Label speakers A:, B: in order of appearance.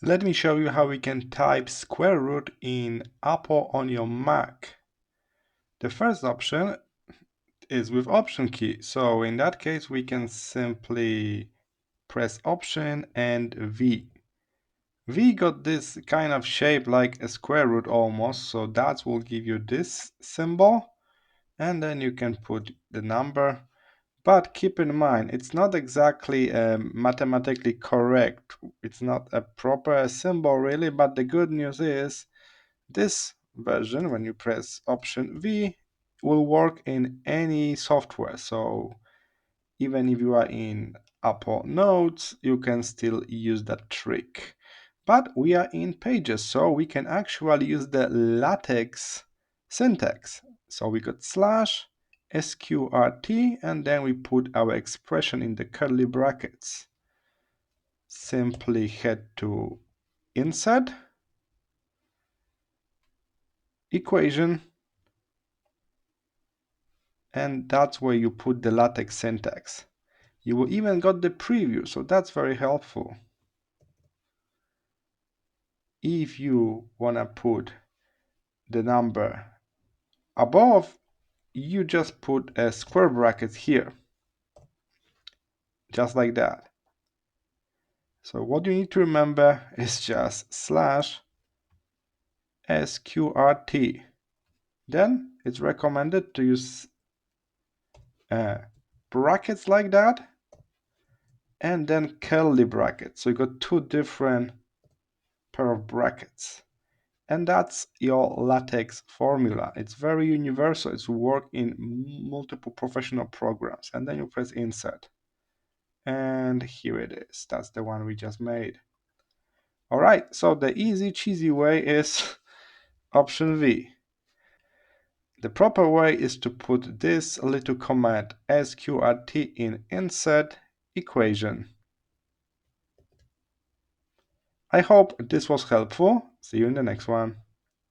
A: Let me show you how we can type square root in Apple on your Mac. The first option is with Option key. So in that case, we can simply press Option and V. V got this kind of shape like a square root almost, so that will give you this symbol, and then you can put the number. But keep in mind, it's not exactly mathematically correct. It's not a proper symbol really, but the good news is this version, when you press Option V, will work in any software. So even if you are in Apple Notes, you can still use that trick. But we are in Pages, so we can actually use the LaTeX syntax. So we got slash sqrt, and then we put our expression in the curly brackets. Simply head to Insert, Equation, and that's where you put the LaTeX syntax. You will even got the preview, so that's very helpful. If you want to put the number above, you just put a square bracket here, just like that. So what you need to remember is just slash sqrt. Then it's recommended to use brackets like that, and then curly brackets. So you got two different pair of brackets. And that's your LaTeX formula. It's very universal. It's work in multiple professional programs. And then you press Insert. And here it is. That's the one we just made. All right, so the easy, cheesy way is Option V. The proper way is to put this little command sqrt in Insert Equation. I hope this was helpful. See you in the next one.